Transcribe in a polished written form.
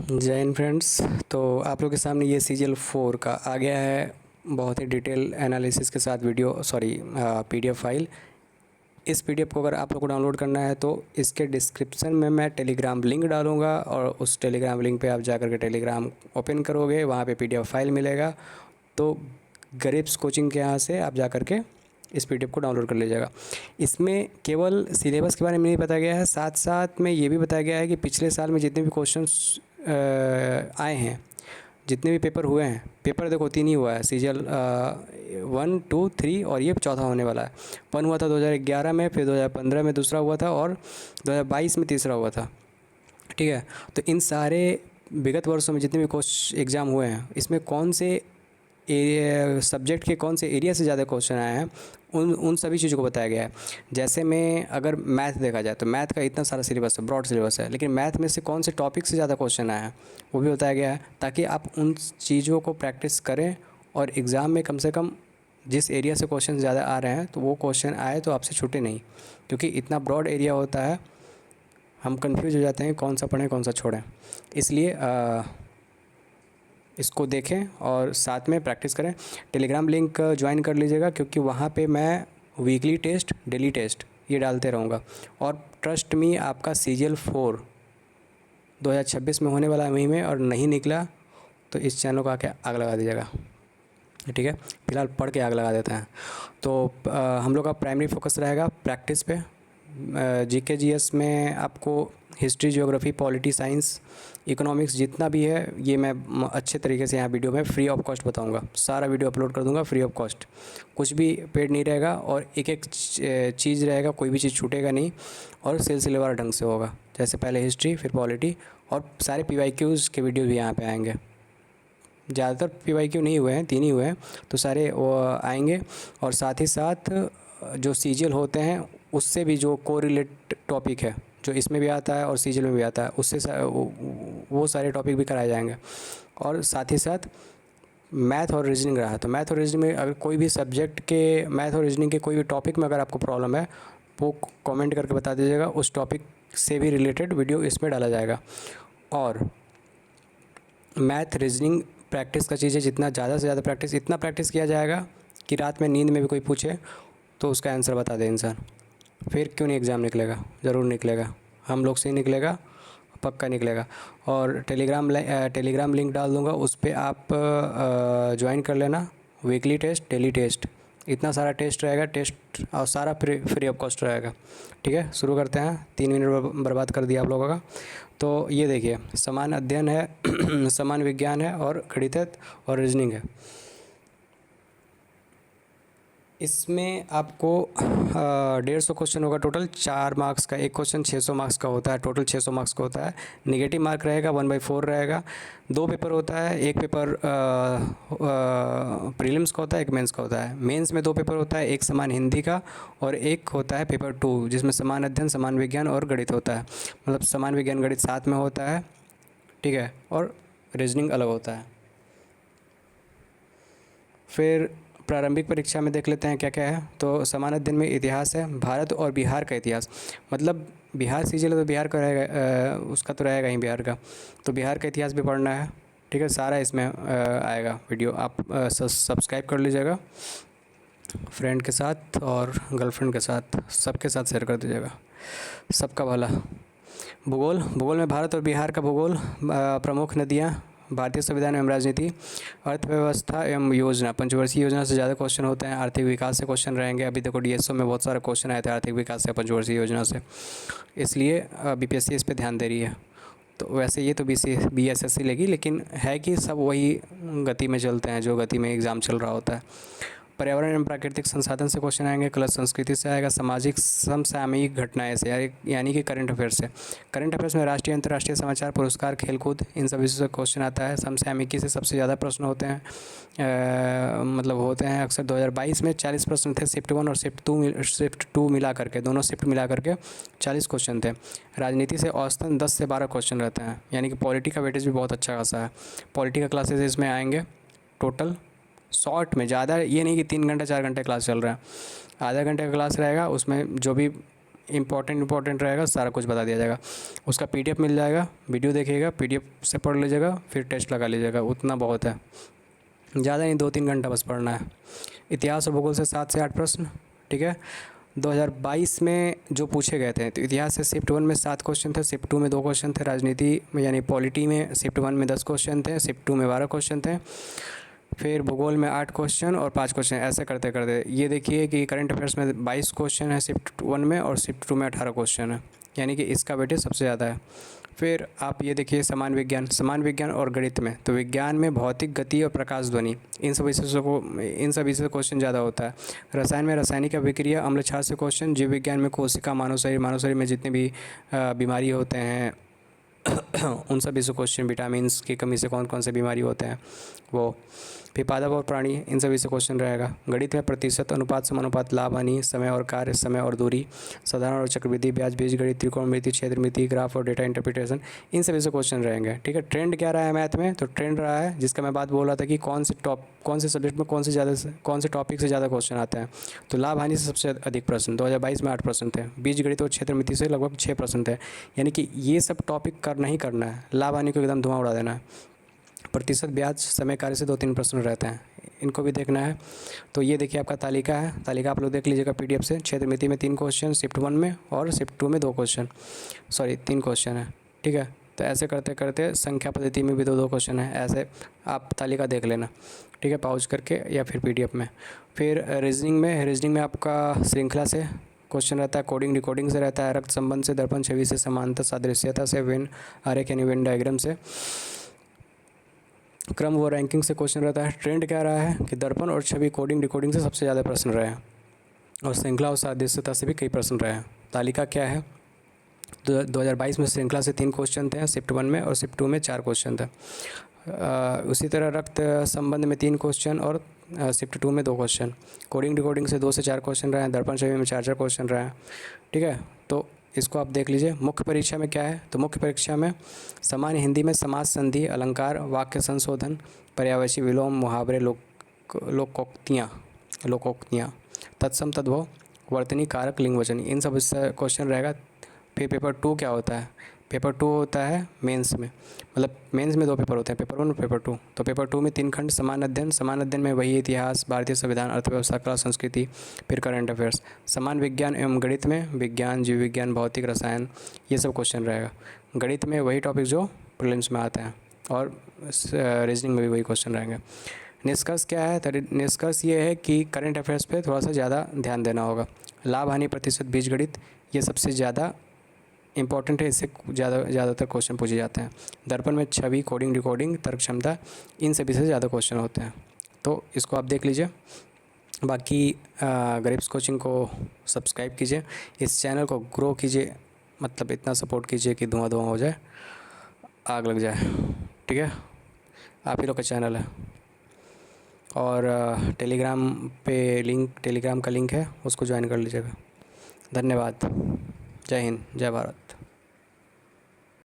जय हिंद फ्रेंड्स। तो आप लोग के सामने ये CGL 4 का आ गया है बहुत ही डिटेल एनालिसिस के साथ वीडियो PDF फाइल। इस PDF को अगर आप लोग को डाउनलोड करना है तो इसके डिस्क्रिप्शन में मैं टेलीग्राम लिंक डालूँगा और उस टेलीग्राम लिंक पे आप जाकर के टेलीग्राम ओपन करोगे, वहाँ पे PDF फाइल मिलेगा। तो गरीब्स कोचिंग के यहाँ से आप जाकर के इस PDF को डाउनलोड कर लीजिएगा। इसमें केवल सिलेबस के बारे में नहीं बताया गया है, साथ साथ में ये भी बताया गया है कि पिछले साल में जितने भी क्वेश्चंस आए हैं, जितने भी पेपर हुए हैं, पेपर देखो 3 ही हुआ है, CGL 1, 2, 3 और ये चौथा होने वाला है। 1 हुआ था 2011 में, फिर 2015 में दूसरा हुआ था और 2022 में तीसरा हुआ था। ठीक है, तो इन सारे विगत वर्षों में जितने भी एग्ज़ाम हुए हैं, इसमें कौन से सब्जेक्ट के कौन से एरिया से ज़्यादा क्वेश्चन आए हैं, उन सभी चीज़ों को बताया गया है। जैसे में अगर मैथ देखा जाए तो मैथ का इतना सारा सिलेबस है, ब्रॉड सिलेबस है, लेकिन मैथ में से कौन से टॉपिक से ज़्यादा क्वेश्चन आए हैं वो भी बताया गया है, ताकि आप उन चीज़ों को प्रैक्टिस करें और एग्ज़ाम में कम से कम जिस एरिया से क्वेश्चन ज़्यादा आ रहे हैं तो वो क्वेश्चन आए तो आपसे छूटे नहीं, क्योंकि इतना ब्रॉड एरिया होता है, हम कंफ्यूज हो जाते हैं कौन सा पढ़ें कौन सा छोड़ें। इसलिए इसको देखें और साथ में प्रैक्टिस करें। टेलीग्राम लिंक ज्वाइन कर लीजिएगा, क्योंकि वहाँ पे मैं वीकली टेस्ट, डेली टेस्ट ये डालते रहूँगा। और ट्रस्ट मी, आपका CGL 4 2026 में होने वाला है मई में, और नहीं निकला तो इस चैनल को आके आग लगा दीजिएगा। ठीक है, फिलहाल पढ़ के आग लगा देते हैं। तो हम लोग का प्राइमरी फोकस रहेगा प्रैक्टिस पे। GK GS में आपको history, geography, polity, science, economics जितना भी है ये मैं अच्छे तरीके से यहाँ वीडियो में फ्री ऑफ कॉस्ट बताऊँगा। सारा वीडियो अपलोड कर दूँगा फ्री ऑफ कॉस्ट, कुछ भी पेड नहीं रहेगा और एक एक चीज़ रहेगा, कोई भी चीज़ छूटेगा नहीं और सिलसिलेवार ढंग से होगा। जैसे पहले हिस्ट्री, फिर पॉलिटी, और सारे PYQs के वीडियो भी यहाँ पर आएँगे। ज़्यादातर PYQ नहीं हुए हैं, 3 ही हुए हैं, तो सारे वो आएंगे। और साथ ही साथ जो CGL होते हैं उससे भी जो कोरिलेट टॉपिक है, जो इसमें भी आता है और CGL में भी आता है, उससे वो सारे टॉपिक भी कराए जाएंगे। और साथ ही साथ मैथ और रीजनिंग रहा, तो मैथ और रीजनिंग में अगर कोई भी सब्जेक्ट के, मैथ और रीजनिंग के कोई भी टॉपिक में अगर आपको प्रॉब्लम है वो कमेंट करके बता दीजिएगा, उस टॉपिक से भी रिलेटेड वीडियो इसमें डाला जाएगा। और मैथ रीजनिंग प्रैक्टिस का चीज़ है, जितना ज़्यादा से ज़्यादा प्रैक्टिस, इतना प्रैक्टिस किया जाएगा कि रात में नींद में भी कोई पूछे तो उसका आंसर बता दे इंसान। फिर क्यों नहीं एग्ज़ाम निकलेगा, ज़रूर निकलेगा, हम लोग से ही निकलेगा, पक्का निकलेगा। और टेलीग्राम लिंक डाल दूँगा, उस पर आप ज्वाइन कर लेना। वीकली टेस्ट, डेली टेस्ट, इतना सारा टेस्ट रहेगा, टेस्ट और सारा फ्री ऑफ कॉस्ट रहेगा। ठीक है, शुरू करते हैं। 3 मिनट बर्बाद कर दिया आप लोगों का। तो ये देखिए, समान अध्ययन है समान विज्ञान है और गणित और रीजनिंग है। इसमें आपको 150 क्वेश्चन होगा टोटल। 4 मार्क्स का एक क्वेश्चन 600 मार्क्स का होता है, टोटल 600 मार्क्स का होता है। नेगेटिव मार्क रहेगा 1/4 रहेगा। 2 पेपर होता है, एक पेपर प्रीलिम्स का होता है, एक मेंस का होता है। मेंस में 2 पेपर होता है, एक समान हिंदी का और एक होता है पेपर 2, जिसमें समान अध्ययन, समान विज्ञान और गणित होता है। मतलब समान विज्ञान गणित साथ में होता है, ठीक है, और रीजनिंग अलग होता है। फिर प्रारंभिक परीक्षा में देख लेते हैं क्या क्या है। तो समान अध्ययन में इतिहास है, भारत और बिहार का इतिहास, मतलब बिहार CGL तो बिहार का रहेगा, उसका तो रहेगा ही बिहार का, तो बिहार का इतिहास भी पढ़ना है। ठीक है, सारा इसमें आएगा वीडियो। आप सब्सक्राइब कर लीजिएगा फ्रेंड के साथ और गर्लफ्रेंड के साथ, सबके साथ शेयर कर दीजिएगा, सबका भला। भूगोल में भारत और बिहार का भूगोल, प्रमुख नदियाँ, भारतीय संविधान एवं राजनीति, अर्थव्यवस्था एवं योजना, पंचवर्षीय योजना से ज़्यादा क्वेश्चन होते हैं। आर्थिक विकास से क्वेश्चन रहेंगे। अभी देखो DSO में बहुत सारे क्वेश्चन आए थे आर्थिक विकास से, पंचवर्षीय योजना से, इसलिए BPSC इस पर ध्यान दे रही है। तो वैसे ये तो BSSC लेगी, लेकिन है कि सब वही गति में चलते हैं जो गति में एग्ज़ाम चल रहा होता है। पर्यावरण एवं प्राकृतिक संसाधन से क्वेश्चन आएंगे। कला संस्कृति से आएगा। सामाजिक समसामयिक घटनाएं से, यानी कि करंट अफेयर्स से। करंट अफेयर्स में राष्ट्रीय अंतर्राष्ट्रीय समाचार, पुरस्कार, खेलकूद, इन सभी से क्वेश्चन आता है। समसामयिकी से सबसे ज़्यादा प्रश्न होते हैं, मतलब होते हैं अक्सर। 2022 में 40 प्रश्न थे, शिफ्ट 1 और शिफ्ट टू मिला करके, दोनों शिफ्ट मिला करके 40 क्वेश्चन थे। राजनीति से औसतन 10 से 12 क्वेश्चन रहते हैं, यानी कि पॉलिटी का वेटेज भी बहुत अच्छा खासा है। पॉलिटी का क्लासेज इसमें आएंगे टोटल शॉर्ट में, ज़्यादा ये नहीं कि 3 घंटे 4 घंटे क्लास चल रहा है, आधा घंटे का क्लास रहेगा। उसमें जो भी इंपॉर्टेंट रहेगा, सारा कुछ बता दिया जाएगा। उसका PDF मिल जाएगा, वीडियो देखिएगा, PDF से पढ़ लीजिएगा, फिर टेस्ट लगा लीजिएगा, उतना बहुत है, ज़्यादा नहीं, 2-3 घंटा बस पढ़ना है। इतिहास और भूगोल से 7 से 8 प्रश्न, ठीक है। 2022 में जो पूछे गए थे, तो इतिहास से शिफ्ट 1 में 7 क्वेश्चन थे, शिफ्ट 2 में 2 क्वेश्चन थे, राजनीति में यानी पॉलिटी में शिफ्ट 1 में 10 क्वेश्चन थे, शिफ्ट 2 में 12 क्वेश्चन थे, फिर भूगोल में 8 क्वेश्चन और 5 क्वेश्चन, ऐसे करते करते ये देखिए कि करंट अफेयर्स में 22 क्वेश्चन है शिफ्ट 1 में, और शिफ्ट 2 में 18 क्वेश्चन है, यानी कि इसका वेटेज सबसे ज़्यादा है। फिर आप ये देखिए समान विज्ञान और गणित में, तो विज्ञान में भौतिक गति और प्रकाश ध्वनि, इन सब विषय से क्वेश्चन ज़्यादा होता है। रसायन में रासायनिक अभिक्रिया, अम्ल क्षार से क्वेश्चन। जीव विज्ञान में कोशिका, मानव शरीर में जितने भी बीमारी होते हैं उन सभी से क्वेश्चन, विटामिन्स की कमी से कौन कौन से बीमारी होते हैं वो। फिर पादप और प्राणी, इन सभी से क्वेश्चन रहेगा। गणित में प्रतिशत, अनुपात, समानुपात, लाभ हानि, समय और कार्य, समय और दूरी, साधारण और चक्रवृद्धि ब्याज, बीजगणित, त्रिकोणमिति, क्षेत्रमिति, ग्राफ और डेटा इंटरप्रिटेशन, इन सभी से क्वेश्चन रहेंगे, ठीक है। ट्रेंड क्या रहा है मैथ में, तो ट्रेंड रहा है जिसका मैं बात बोल रहा था कि कौन से सब्जेक्ट में कौन से टॉपिक से ज़्यादा क्वेश्चन आते हैं। तो लाभ हानि से सबसे अधिक प्रश्न, 2022 में 8 प्रश्न थे। बीजगणित और क्षेत्रमिति से लगभग 6 प्रश्न थे, यानी कि ये सब टॉपिक करना ही करना है, लाभ हानि को एकदम धुआं उड़ा देना है। प्रतिशत ब्याज, समय कार्य से 2-3 प्रश्न रहते हैं, इनको भी देखना है। तो ये देखिए आपका तालिका है, तालिका आप लोग देख लीजिएगा PDF से। क्षेत्रमिति में 3 क्वेश्चन शिफ्ट 1 में, और शिफ्ट 2 में 2 क्वेश्चन, 3 क्वेश्चन है, ठीक है। तो ऐसे करते करते संख्या पद्धति में भी 2-2 क्वेश्चन है, ऐसे आप तालिका देख लेना, ठीक है, पॉज करके या फिर PDF में। फिर रीजनिंग में आपका श्रृंखला से क्वेश्चन रहता है, कोडिंग डिकोडिंग से रहता है, रक्त संबंध से, दर्पण छवि से, समानता सादृश्यता से, वेन आरेख यानी वेन डायग्राम से, क्रम व रैंकिंग से क्वेश्चन रहता है। ट्रेंड क्या रहा है कि दर्पण और छवि, कोडिंग डिकोडिंग से सबसे ज़्यादा प्रश्न रहे हैं, और श्रृंखला और सादृश्यता से भी कई प्रश्न रहे हैं। तालिका क्या है, 2022 में श्रृंखला से 3 क्वेश्चन थे शिफ्ट 1 में, और शिफ्ट 2 में 4 क्वेश्चन थे। उसी तरह रक्त संबंध में 3 क्वेश्चन और शिफ्ट 2 में 2 क्वेश्चन। कोडिंग डिकोडिंग से 2 से 4 क्वेश्चन रहे हैं, दर्पण छवि में 4 क्वेश्चन रहे हैं, ठीक है। तो इसको आप देख लीजिए। मुख्य परीक्षा में क्या है, तो मुख्य परीक्षा में सामान्य हिंदी में समास संधि, अलंकार, वाक्य संशोधन, पर्यायवाची विलोम, मुहावरे, लोकोक्तियाँ, तत्सम तद्भव, वर्तनी, कारक, लिंगवचन, इन सब क्वेश्चन रहेगा। फिर पेपर 2 क्या होता है, पेपर 2 होता है मेंस में, मतलब मेंस में 2 पेपर होते हैं, पेपर 1 और पेपर 2। तो पेपर 2 में 3 खंड, समान अध्ययन में वही इतिहास, भारतीय संविधान, अर्थव्यवस्था, कला संस्कृति, फिर करंट अफेयर्स। समान विज्ञान एवं गणित में विज्ञान, जीव विज्ञान, भौतिक, रसायन, ये सब क्वेश्चन रहेगा। गणित में वही टॉपिक जो प्रीलिम्स में आते हैं, और रीजनिंग में भी वही क्वेश्चन रहेंगे। निष्कर्ष क्या है, तो निष्कर्ष ये है कि करंट अफेयर्स पे थोड़ा सा ज़्यादा ध्यान देना होगा। लाभ हानि प्रतिशत, बीजगणित, ये सबसे ज़्यादा इंपॉर्टेंट है, इससे ज़्यादातर क्वेश्चन पूछे जाते हैं। दर्पण में छवि, कोडिंग डिकोडिंग, तर्क क्षमता, इन सभी से ज़्यादा क्वेश्चन होते हैं, तो इसको आप देख लीजिए। बाकी गरीब्स कोचिंग को सब्सक्राइब कीजिए, इस चैनल को ग्रो कीजिए, मतलब इतना सपोर्ट कीजिए कि धुआं हो जाए, आग लग जाए, ठीक है। आप ही लोग का चैनल है। और टेलीग्राम का लिंक है, उसको ज्वाइन कर लीजिएगा। धन्यवाद। जय हिंद, जय भारत।